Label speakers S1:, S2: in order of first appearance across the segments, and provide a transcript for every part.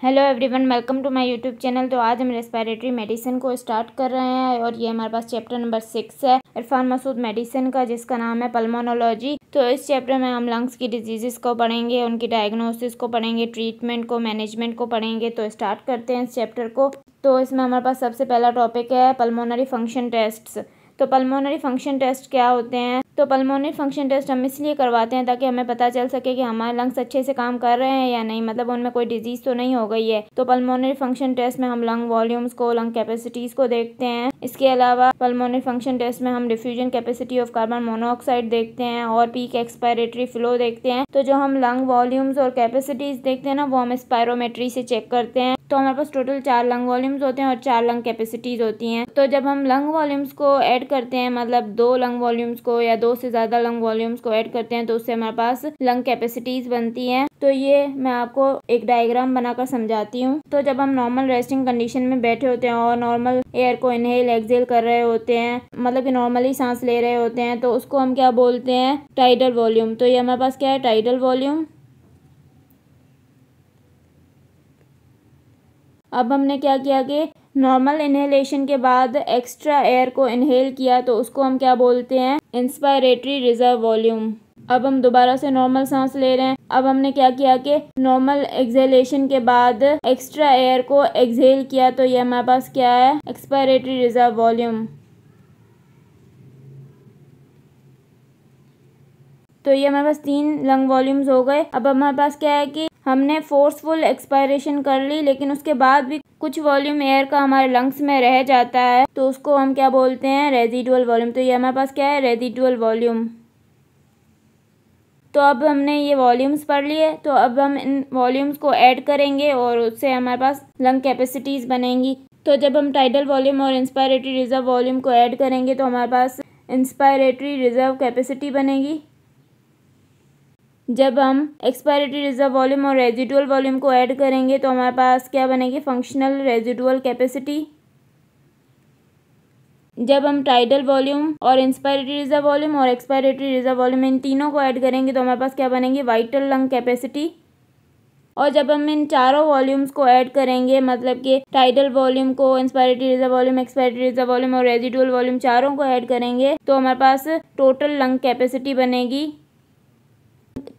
S1: Hello everyone, welcome to my YouTube channel. तो आज हम रेस्पिरेटरी मेडिसिन को स्टार्ट कर रहे हैं और ये हमारे पास चैप्टर नंबर 6 है इरफान मसूद मेडिसिन का, जिसका नाम है पल्मोनोलॉजी। तो इस चैप्टर में हम लंग्स की डिजीज़ेस को पढ़ेंगे, उनकी डायग्नोसिस को पढ़ेंगे, ट्रीटमेंट को, मैनेजमेंट को पढ़ेंगे। तो स्टार्ट करते हैं इस चैप्टर को। तो इसमें हमारे पास सबसे पहला टॉपिक है पल्मोनरी फंक्शन टेस्ट्स। तो पल्मोनरी फंक्शन टेस्ट क्या होते हैं? तो पल्मोनरी फंक्शन टेस्ट हम इसलिए करवाते हैं ताकि हमें पता चल सके कि हमारे लंग्स अच्छे से काम कर रहे हैं या नहीं, मतलब उनमें कोई डिजीज़ तो नहीं हो गई है। तो पल्मोनरी फंक्शन टेस्ट में हम लंग वॉल्यूम्स को, लंग कैपेसिटीज़ को देखते हैं। इसके अलावा पल्मोनरी फंक्शन टेस्ट में हम diffusion capacity of carbon monoxide देखते हैं और पीक एक्सपायरेटरी फ्लो देखते हैं। तो जो हम लंग वॉल्यूम्स और कैपेसिटीज़ देखते हैं ना, वो हम स्पायरोमेट्री से चेक करते हैं। तो हमारे पास टोटल 4 लंग वॉल्यूम्स होते हैं और 4 लंग कैपेसिटीज़ होती हैं। तो जब हम लंग वॉल्यूम्स को ऐड करते हैं, मतलब 2 लंग वॉल्यूम्स को या 2 से ज़्यादा लंग वॉल्यूम्स को ऐड करते हैं, तो उससे हमारे पास लंग कैपेसिटीज़ बनती हैं। तो ये मैं आपको एक डायग्राम बनाकर समझाती हूँ। तो जब हम नॉर्मल रेस्टिंग कंडीशन में बैठे होते हैं और नॉर्मल एयर को इनहेल एक्सहेल कर रहे होते हैं, मतलब कि नॉर्मली सांस ले रहे होते हैं, तो उसको हम क्या बोलते हैं? Tidal volume. तो ये हमारे पास क्या है? Tidal volume. अब हमने क्या किया कि नॉर्मल इनहेलेशन के बाद एक्स्ट्रा एयर को इनहेल किया, तो उसको हम क्या बोलते हैं? Inspiratory reserve volume. अब हम दोबारा से नॉर्मल सांस ले रहे हैं। अब हमने क्या किया कि नॉर्मल एक्सहेलेशन के बाद एक्स्ट्रा एयर को एक्सहेल किया, तो ये हमारे पास क्या है? Expiratory reserve volume. तो ये हमारे पास 3 लंग वॉल्यूम्स हो गए। अब हमारे पास क्या है कि हमने फोर्सफुल एक्सपायरेशन कर ली, लेकिन उसके बाद भी कुछ वॉल्यूम एयर का हमारे लंग्स में रह जाता है, तो उसको हम क्या बोलते हैं? Residual volume. तो ये हमारे पास क्या है? Residual volume. तो अब हमने ये वॉल्यूम्स पढ़ लिए, तो अब हम इन वॉल्यूम्स को ऐड करेंगे और उससे हमारे पास लंग कैपेसिटीज़ बनेंगी। तो जब हम टाइडल वॉल्यूम और इंस्पायरेटरी रिजर्व वॉल्यूम को ऐड करेंगे, तो हमारे पास इंस्पायरेटरी रिजर्व कैपेसिटी बनेगी। जब हम एक्सपायरेटरी रिजर्व वॉल्यूम और रेजिडुअल वॉल्यूम को ऐड करेंगे, तो हमारे पास क्या बनेगी? Functional residual capacity. जब हम टाइडल वॉल्यूम और इंस्पायरेटरी रिजर्व वॉल्यूम और एक्सपायरेटरी रिजर्व वॉल्यूम इन तीनों को ऐड करेंगे, तो हमारे पास क्या बनेगी? Vital lung capacity. और जब हम इन चारों वॉल्यूम्स को ऐड करेंगे, मतलब कि टाइडल वॉल्यूम को, inspiratory reserve volume, expiratory reserve volume और रेजिडुअल वॉल्यूम, चारों को ऐड करेंगे, तो हमारे पास टोटल लंग कैपेसिटी बनेगी।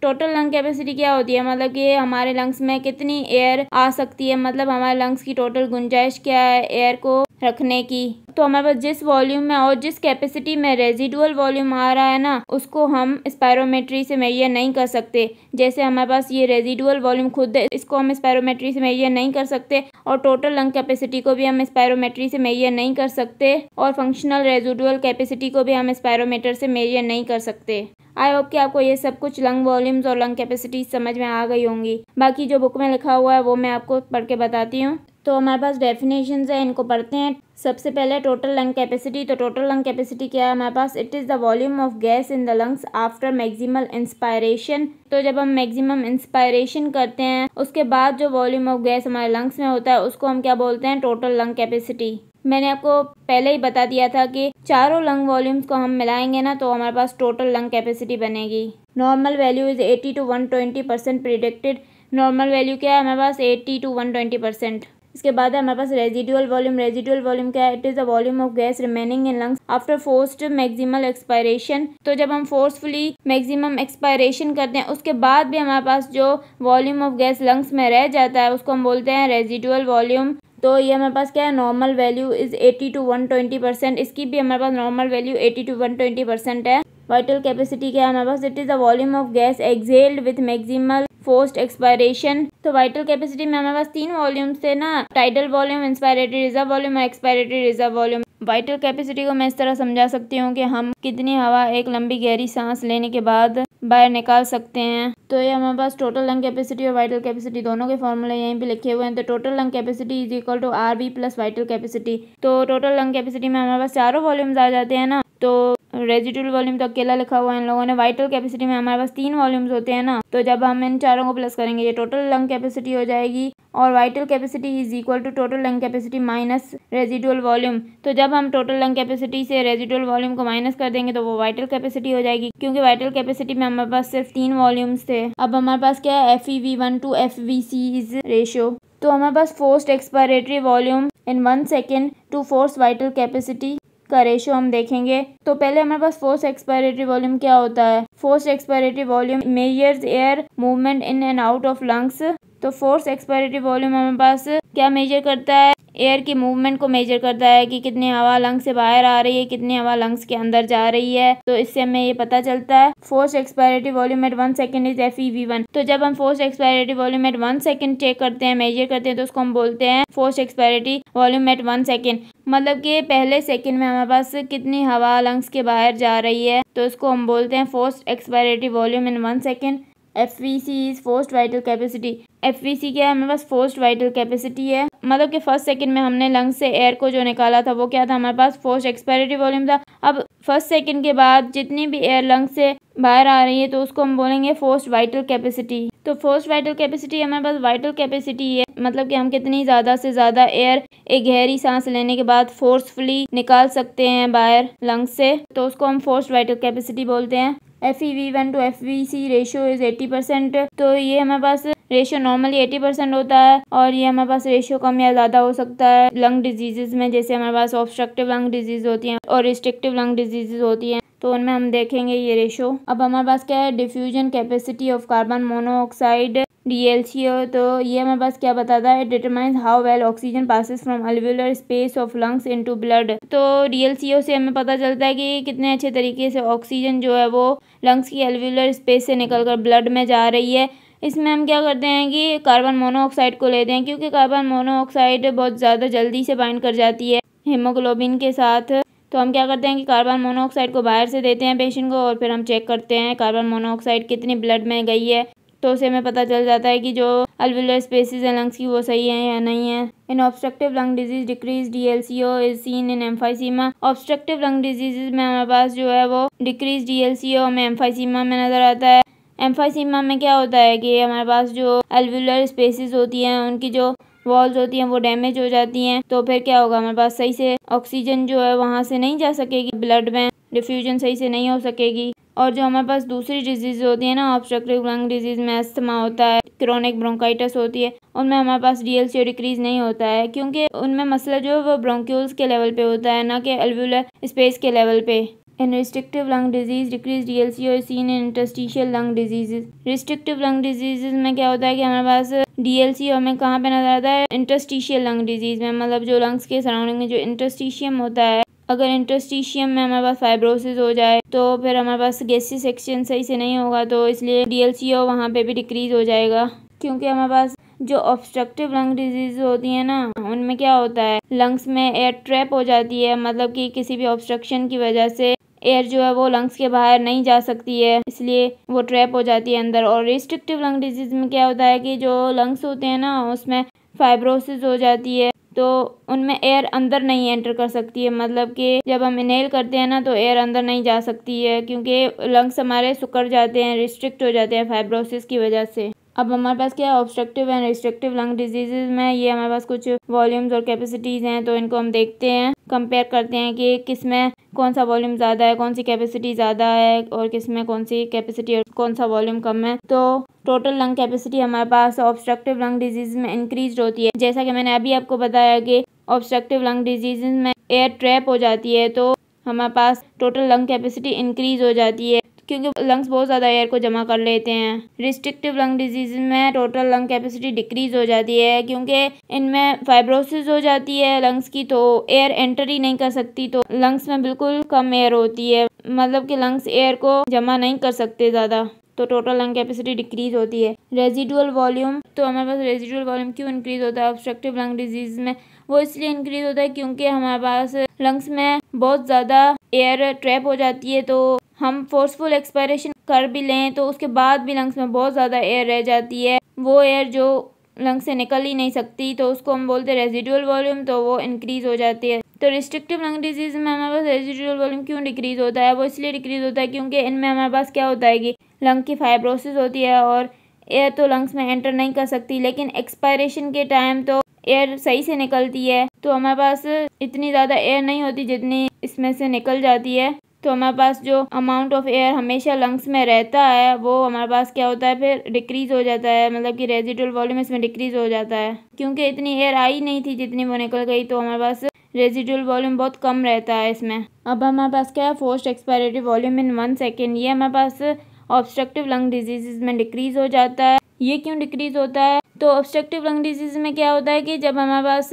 S1: टोटल लंग कैपेसिटी क्या होती है? मतलब कि हमारे लंग्स में कितनी एयर आ सकती है, मतलब हमारे लंग्स की टोटल गुंजाइश क्या है एयर को रखने की। तो हमारे पास जिस वॉल्यूम में और जिस कैपेसिटी में रेजिडुअल वॉल्यूम आ रहा है ना, उसको हम स्पायरोमेट्री से मेजर नहीं कर सकते। जैसे हमारे पास ये रेजिडुअल वॉल्यूम खुद है, इसको हम स्पायरोमेट्री से मेजर नहीं कर सकते, और टोटल लंग कैपेसिटी को भी हम स्पायरोमेट्री से मेजर नहीं कर सकते, और फंक्शनल रेजिडुअल कैपेसिटी को भी हम स्पायरोमीटर से मेजर नहीं कर सकते। आई होप कि आपको ये सब कुछ लंग वॉल्यूम्स और लंग कैपेसिटी समझ में आ गई होंगी। बाकी जो बुक में लिखा हुआ है वो मैं आपको पढ़ के बताती हूँ। तो हमारे पास डेफिनेशंस है, इनको पढ़ते हैं। सबसे पहले टोटल लंग कैपेसिटी। तो टोटल लंग कैपेसिटी क्या है हमारे पास? It is the volume of gas in the lungs after maximal inspiration. तो जब हम मैक्सिमम इंस्पायरेशन करते हैं, उसके बाद जो वॉल्यूम ऑफ गैस हमारे लंग्स में होता है, उसको हम क्या बोलते हैं? Total lung capacity. मैंने आपको पहले ही बता दिया था कि चारों लंग वॉल्यूम्स को हम मिलाएंगे ना, तो हमारे पास टोटल लंग कैपेसिटी बनेगी। Normal value is 80 to 120% predicted. Normal value क्या है हमारे पास? 80 to 120%। इसके बाद है हमारे पास रेजिडुअल वॉल्यूम। रेजिडुअल वॉल्यूम क्या है? It is the volume of gas remaining in lungs after forced maximal expiration. तो जब हम फोर्सफुली मैक्सिमम एक्सपायरेशन करते हैं, उसके बाद भी हमारे पास जो वॉल्यूम ऑफ गैस लंग्स में रह जाता है, उसको हम बोलते हैं रेजिडुअल वॉल्यूम। तो ये हमारे पास क्या है? Normal value is 80 to 120%। इसकी भी हमारे पास नॉर्मल वैल्यू 80 to 120% है। वाइटल कैपेसिटी क्या है हमारे पास? It is the volume of gas exhaled with maximal forced expiration. तो वाइटल कैपेसिटी में हमारे पास 3 वॉल्यूम्स थे ना, tidal volume, inspiratory reserve volume और expiratory reserve volume. Vital capacity को मैं इस तरह समझा सकती हूँ कि हम कितनी हवा एक लंबी गहरी सांस लेने के बाद बाहर निकाल सकते हैं। तो ये हमारे पास टोटल लंग कैपेसिटी और वाइटल कैपेसिटी दोनों के फॉर्मूले यहीं पे लिखे हुए हैं। तो total lung capacity is equal to RV plus vital capacity. तो टोटल लंग कैपेसिटी में हमारे पास चारों वॉल्यूम्स आ जाते हैं ना, तो रेजिडुअल वॉल्यूम तो अकेला लिखा हुआ है इन लोगों ने। वाइटल कैपेसिटी में हमारे पास 3 वॉल्यूम्स होते हैं ना, तो जब हम इन चारों को प्लस करेंगे, ये टोटल लंग कैपेसिटी हो जाएगी। और vital capacity is equal to total lung capacity minus residual volume. तो जब हम टोटल लंग कैपेसिटी से रेजिडुअल वॉल्यूम को माइनस कर देंगे तो वो वाइटल कैपेसिटी हो जाएगी, क्योंकि वाइटल कैपेसिटी में हमारे पास सिर्फ 3 वॉल्यूम्स थे। अब हमारे पास क्या है, FeV1 to FVC is ratio. तो हमारे पास forced expiratory volume in 1 second to force vital capacity का रेशियो हम देखेंगे। तो पहले हमारे पास फोर्स एक्सपायरेटरी वॉल्यूम क्या होता है। Force expiratory volume measures air movement in and out of lungs. तो फोर्स एक्सपायरेटरी वॉल्यूम हमारे पास क्या मेजर करता है, एयर की मूवमेंट को मेजर करता है कि कितनी हवा लंग्स से बाहर आ रही है, कितनी हवा लंग्स के अंदर जा रही है। तो इससे हमें ये पता चलता है। Force expiratory volume at 1 second is FeV1। तो जब हम force expiratory volume at 1 second check करते हैं, मेजर करते हैं, तो उसको हम बोलते हैं force expiratory volume at 1 second. मतलब कि पहले सेकेंड में हमारे पास कितनी हवा लंग्स के बाहर जा रही है, तो उसको हम बोलते हैं force expiratory volume in 1 second. FVC is forced vital capacity. FVC क्या है, हमारे पास फोर्स्ड वाइटल कैपेसिटी है। मतलब कि फर्स्ट सेकंड में हमने लंग्स से एयर को जो निकाला था वो क्या था, हमारे पास फोर्स्ड एक्सपायरेटरी वॉल्यूम था। अब फर्स्ट सेकंड के बाद जितनी भी एयर लंग्स से बाहर आ रही है तो उसको हम बोलेंगे फोर्स्ड वाइटल कैपेसिटी। तो फोर्स्ड वाइटल कैपेसिटी हमारे पास वाइटल कैपेसिटी है, मतलब कि हम कितनी ज़्यादा से ज़्यादा एयर एक गहरी सांस लेने के बाद फोर्सफुली निकाल सकते हैं बाहर लंग्स से, तो उसको हम फोर्स्ड वाइटल कैपेसिटी बोलते हैं। FeV1 to FVC ratio is 80%। तो ये हमारे पास रेशियो नॉर्मली 80% होता है, और ये हमारे पास रेशियो कम या ज़्यादा हो सकता है लंग डिजीजेज में, जैसे हमारे पास ऑब्स्ट्रक्टिव लंग डिजीज होती हैं और रिस्ट्रिक्टिव लंग डिजीजेज होती हैं, तो उनमें हम देखेंगे ये रेशियो। अब हमारे पास क्या है, diffusion capacity of carbon monoxide DLCO। तो ये हमारे पास क्या बताता है, determines how well oxygen passes from alveolar space of lungs into blood. तो DLCO से हमें पता चलता है कि कितने अच्छे तरीके से ऑक्सीजन जो है वो लंग्स की अल्वियोलर स्पेस से निकलकर ब्लड में जा रही है। इसमें हम क्या करते हैं कि कार्बन मोनोऑक्साइड को लेते हैं, क्योंकि कार्बन मोनोऑक्साइड बहुत ज़्यादा जल्दी से बाइंड कर जाती है हीमोग्लोबिन के साथ। तो हम क्या करते हैं कि कार्बन मोनोऑक्साइड को बाहर से देते हैं पेशेंट को, और फिर हम चेक करते हैं कार्बन मोनोऑक्साइड कितनी ब्लड में गई है, तो उसे हमें पता चल जाता है कि जो अल्वियोलर स्पेसेस है लंग्स की वो सही है या नहीं है। In obstructive lung disease decrease DLCO is seen in emphysema. Obstructive lung disease में हमारे पास जो है वो डिक्रीज DLCO हमें एम्फाइसीमा में नजर आता है। एम्फाइसीमा में क्या होता है कि हमारे पास जो अल्वियोलर स्पेसेस होती हैं उनकी जो वॉल्स होती हैं वो डैमेज हो जाती हैं, तो फिर क्या होगा, हमारे पास सही से ऑक्सीजन जो है वहाँ से नहीं जा सकेगी, ब्लड में डिफ्यूजन सही से नहीं हो सकेगी। और जो हमारे पास दूसरी डिजीज होती है ना ऑब्स्ट्रक्टिव लंग डिजीज में, अस्थमा होता है, क्रोनिक ब्रोंकाइटिस होती है, उनमें हमारे पास DLCO डिक्रीज नहीं होता है, क्योंकि उनमें मसला जो है वो ब्रोंक्यूल्स के लेवल पे होता है, ना कि अल्वियोलर स्पेस के लेवल पे। In restrictive lung disease decrease DLCO is seen in interstitial lung diseases. Restrictive lung diseases में क्या होता है कि हमारे पास DLCO हमें कहाँ पे नजर आता है, इंटरस्टिशियल लंग डिजीज में, मतलब जो लंग्स के सराउंडिंग में जो इंटरस्टिशियम होता है, अगर इंटरस्टिशियम में हमारे पास फाइब्रोसिस हो जाए तो फिर हमारे पास गैसीय सेक्शन सही से नहीं होगा, तो इसलिए DLCO वहाँ पे भी डिक्रीज हो जाएगा। क्योंकि हमारे पास जो ऑब्स्ट्रक्टिव लंग डिजीज होती है ना उनमें क्या होता है, लंग्स में एयर ट्रैप हो जाती है, मतलब कि किसी भी ऑब्स्ट्रक्शन की वजह से एयर जो है वो लंग्स के बाहर नहीं जा सकती है, इसलिए वो ट्रैप हो जाती है अंदर। और रिस्ट्रिक्टिव लंग डिजीज में क्या होता है कि जो लंग्स होते हैं ना उसमें फाइब्रोसिस हो जाती है, तो उनमें एयर अंदर नहीं एंटर कर सकती है, मतलब कि जब हम इनहेल करते हैं ना तो एयर अंदर नहीं जा सकती है, क्योंकि लंग्स हमारे सिकुड़ जाते हैं, रिस्ट्रिक्ट हो जाते हैं फाइब्रोसिस की वजह से। अब हमारे पास क्या है, obstructive and restrictive lung diseases में ये हमारे पास कुछ वॉल्यूम्स और कैपेसिटीज़ हैं, तो इनको हम देखते हैं, कंपेयर करते हैं कि किस में कौन सा वॉल्यूम ज़्यादा है, कौन सी कैपेसिटी ज़्यादा है, और किस में कौन सी कैपेसिटी और कौन सा वॉल्यूम कम है। तो टोटल लंग कैपेसिटी हमारे पास ऑब्स्ट्रक्टिव लंग डिजीज में इंक्रीज होती है, जैसा कि मैंने अभी आपको बताया कि ऑब्स्ट्रक्टिव लंग डिजीज में एयर ट्रैप हो जाती है, तो हमारे पास टोटल लंग कैपेसिटी इंक्रीज हो जाती है, क्योंकि लंग्स बहुत ज़्यादा एयर को जमा कर लेते हैं। रिस्ट्रिक्टिव लंग डिजीज में टोटल लंग कैपेसिटी डिक्रीज हो जाती है, क्योंकि इनमें फाइब्रोसिस हो जाती है लंग्स की, तो एयर एंटर ही नहीं कर सकती, तो लंग्स में बिल्कुल कम एयर होती है, मतलब कि लंग्स एयर को जमा नहीं कर सकते ज़्यादा, तो टोटल लंग कैपेसिटी डिक्रीज होती है। रेजिडुअल वॉल्यूम, तो हमारे पास रेजिडुअल वॉल्यूम क्यों इंक्रीज होता है ऑब्स्ट्रक्टिव लंग डिजीज में, वो इसलिए इंक्रीज होता है क्योंकि हमारे पास लंग्स में बहुत ज़्यादा एयर ट्रैप हो जाती है, तो हम फोर्सफुल एक्सपायरेशन कर भी लें तो उसके बाद भी लंग्स में बहुत ज़्यादा एयर रह जाती है, वो एयर जो लंग्स से निकल ही नहीं सकती, तो उसको हम बोलते हैं रेजिडुअल वॉल्यूम, तो वो इंक्रीज हो जाती है। तो रिस्ट्रिक्टिव लंग डिजीज में हमारे पास रेजिडुअल वॉल्यूम क्यों डिक्रीज होता है, वो इसलिए डिक्रीज होता है क्योंकि इनमें हमारे पास क्या होता है कि लंग की फाइब्रोसिस होती है और एयर तो लंग्स में एंटर नहीं कर सकती, लेकिन एक्सपायरेशन के टाइम तो एयर सही से निकलती है। तो हमारे पास इतनी ज़्यादा एयर नहीं होती जितनी इसमें से निकल जाती है। तो हमारे पास जो अमाउंट ऑफ एयर हमेशा लंग्स में रहता है वो हमारे पास क्या होता है, फिर डिक्रीज़ हो जाता है, मतलब कि रेजिडुअल वॉल्यूम इसमें डिक्रीज़ हो जाता है, क्योंकि इतनी एयर आई नहीं थी जितनी वो निकल गई। तो हमारे पास रेजिडुअल वॉल्यूम बहुत कम रहता है इसमें। अब हमारे पास क्या है, forced expiratory volume in 1 second. ये हमारे पास ऑब्स्ट्रक्टिव लंग डिजीज़ में डिक्रीज़ हो जाता है। ये क्यों डिक्रीज़ होता है, तो ऑब्स्ट्रक्टिव लंग डिजीज़ में क्या होता है कि जब हमारे पास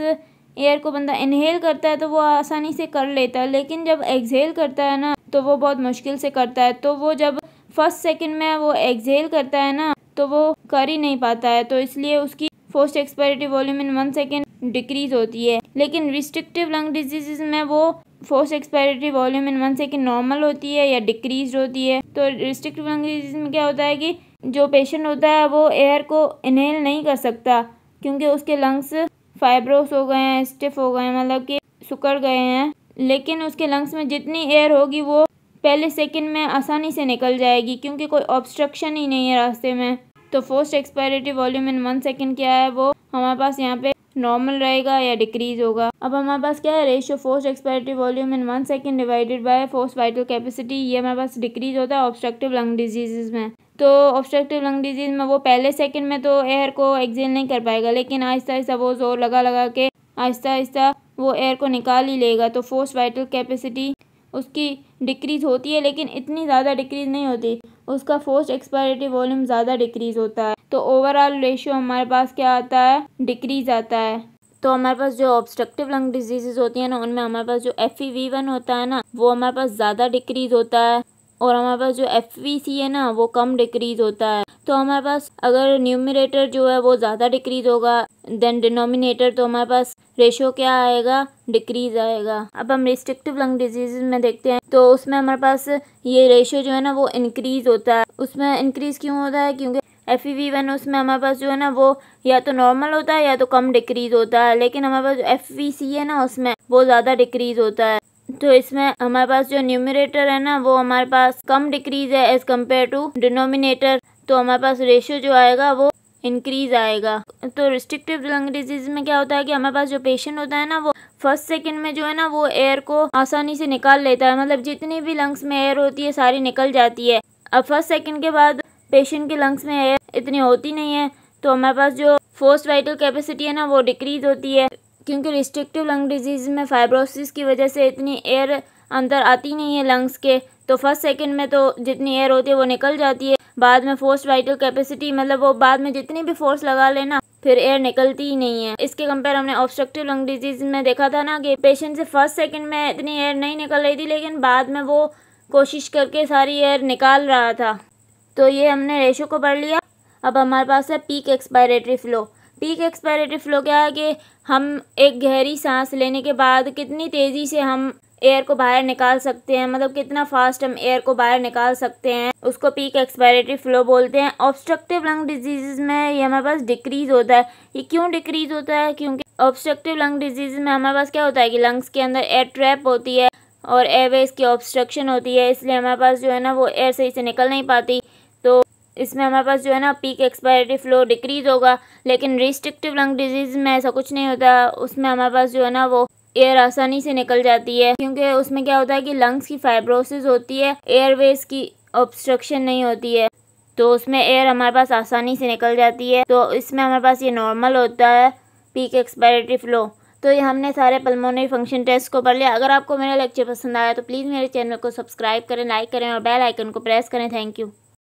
S1: एयर को बंदा इनहेल करता है तो वो आसानी से कर लेता है, लेकिन जब एक्सहेल करता है ना तो वो बहुत मुश्किल से करता है। तो वो जब फर्स्ट सेकंड में वो एक्सहेल करता है ना तो वो कर ही नहीं पाता है, तो इसलिए उसकी forced expiratory volume in 1 second decrease होती है। लेकिन रिस्ट्रिक्टिव लंग डिजीज़ में वो forced expiratory volume in 1 second normal होती है या डिक्रीज होती है। तो रिस्ट्रिक्टिव लंग डिजीज़ में क्या होता है कि जो पेशेंट होता है वो एयर को इनहेल नहीं कर सकता, क्योंकि उसके लंग्स फाइब्रोस हो गए हैं, स्टिफ हो गए हैं, मतलब कि सुकड़ गए हैं। लेकिन उसके लंग्स में जितनी एयर होगी वो पहले सेकंड में आसानी से निकल जाएगी, क्योंकि कोई ऑब्स्ट्रक्शन ही नहीं है रास्ते में। तो forced expiratory volume in 1 second क्या है, वो हमारे पास यहाँ पे नॉर्मल रहेगा या डिक्रीज होगा। अब हमारे पास क्या है, ratio forced expiratory volume in 1 second divided by forced vital capacity. ये हमारे पास डिक्रीज होता है ऑब्स्ट्रक्टिव लंग डिजीज़ में। तो ऑब्स्ट्रक्टिव लंग डिजीज़ में वो पहले सेकंड में तो एयर को एक्सहेल नहीं कर पाएगा, लेकिन आहिस्ता आहिस्ता वो जोर लगा लगा के आहिस्ता आहिस्ता वो एयर को निकाल ही लेगा। तो फोर्स्ड वाइटल कैपेसिटी उसकी डिक्रीज़ होती है, लेकिन इतनी ज़्यादा डिक्रीज़ नहीं होती, उसका फोर्स्ड एक्सपायरेटरी वॉल्यूम ज़्यादा डिक्रीज़ होता है। तो ओवरऑल रेशियो हमारे पास क्या आता है, डिक्रीज़ आता है। तो हमारे पास जो ऑब्स्ट्रक्टिव लंग डिजीज़ होती है ना, उनमें हमारे पास जो FEV1 होता है ना वो हमारे पास ज़्यादा डिक्रीज़ होता है, और हमारे पास जो FVC है ना वो कम डिक्रीज़ होता है। तो हमारे पास अगर न्यूमरेटर जो है वो ज़्यादा डिक्रीज़ होगा देन डिनोमिनेटर, तो हमारे पास रेशियो क्या आएगा, डिक्रीज़ आएगा। अब हम रिस्ट्रिक्टिव लंग डिजीज़ में देखते हैं, तो उसमें हमारे पास ये रेशियो जो है ना वो इंक्रीज़ होता है। उसमें इंक्रीज़ क्यों होता है, क्योंकि FEV1 उसमें हमारे पास जो है ना वो या तो नॉर्मल होता है या तो कम डिक्रीज़ होता है, लेकिन हमारे पास जो FVC है ना उसमें वो ज़्यादा डिक्रीज़ होता है। तो इसमें हमारे पास जो न्यूमरेटर है ना वो हमारे पास कम डिक्रीज़ है एज़ कम्पेयर टू डिनोमिनेटर, तो हमारे पास रेशियो जो आएगा वो इंक्रीज़ आएगा। तो रिस्ट्रिक्टिव लंग डिजीज़ में क्या होता है कि हमारे पास जो पेशेंट होता है ना वो फर्स्ट सेकंड में जो है ना वो एयर को आसानी से निकाल लेता है, मतलब जितनी भी लंग्स में एयर होती है सारी निकल जाती है। अब फर्स्ट सेकंड के बाद पेशेंट के लंग्स में एयर इतनी होती नहीं है, तो हमारे पास जो फोर्स्ड वाइटल कैपेसिटी है ना वो डिक्रीज़ होती है, क्योंकि रिस्ट्रिक्टिव लंग डिजीज़ में फाइब्रोसिस की वजह से इतनी एयर अंदर आती नहीं है लंग्स के। तो फर्स्ट सेकंड में तो जितनी एयर होती है वो निकल जाती है, बाद में फोर्स्ड वाइटल कैपेसिटी मतलब वो बाद में जितनी भी फोर्स लगा लेना फिर एयर निकलती ही नहीं है। इसके कंपेयर हमने ऑब्स्ट्रक्टिव लंग डिजीज़ में देखा था ना कि पेशेंट से फर्स्ट सेकंड में इतनी एयर नहीं निकल रही थी, लेकिन बाद में वो कोशिश करके सारी एयर निकाल रहा था। तो ये हमने रेशो को पढ़ लिया। अब हमारे पास है peak expiratory flow. Peak expiratory flow क्या है कि हम एक गहरी सांस लेने के बाद कितनी तेज़ी से हम एयर को बाहर निकाल सकते हैं, मतलब कितना फास्ट हम एयर को बाहर निकाल सकते हैं, उसको पीक एक्सपायरेटरी फ़्लो बोलते हैं। ऑब्स्ट्रक्टिव लंग डिजीज़ में ये हमारे पास डिक्रीज़ होता है। ये क्यों डिक्रीज़ होता है, क्योंकि ऑब्स्ट्रक्टिव लंग डिजीज़ में हमारे पास क्या होता है कि लंग्स के अंदर एयर ट्रैप होती है और एयरवेज की ऑब्स्ट्रक्शन होती है, इसलिए हमारे पास जो है ना वो एयर सही से निकल नहीं पाती। तो इसमें हमारे पास जो है ना पीक एक्सपायरेटरी फ़्लो डिक्रीज़ होगा। लेकिन रिस्ट्रिक्टिव लंग डिजीज़ में ऐसा कुछ नहीं होता, उसमें हमारे पास जो है ना वो एयर आसानी से निकल जाती है, क्योंकि उसमें क्या होता है कि लंग्स की फाइब्रोसिस होती है, एयरवेज की ऑब्स्ट्रक्शन नहीं होती है, तो उसमें एयर हमारे पास आसानी से निकल जाती है। तो इसमें हमारे पास ये नॉर्मल होता है पीक एक्सपायरेटरी फ़्लो। तो ये हमने सारे पल्मोनरी फंक्शन टेस्ट को पढ़ लिया। अगर आपको मेरा लेक्चर पसंद आया तो प्लीज़ मेरे चैनल को सब्सक्राइब करें, लाइक करें और बेल आइकन को प्रेस करें। Thank you.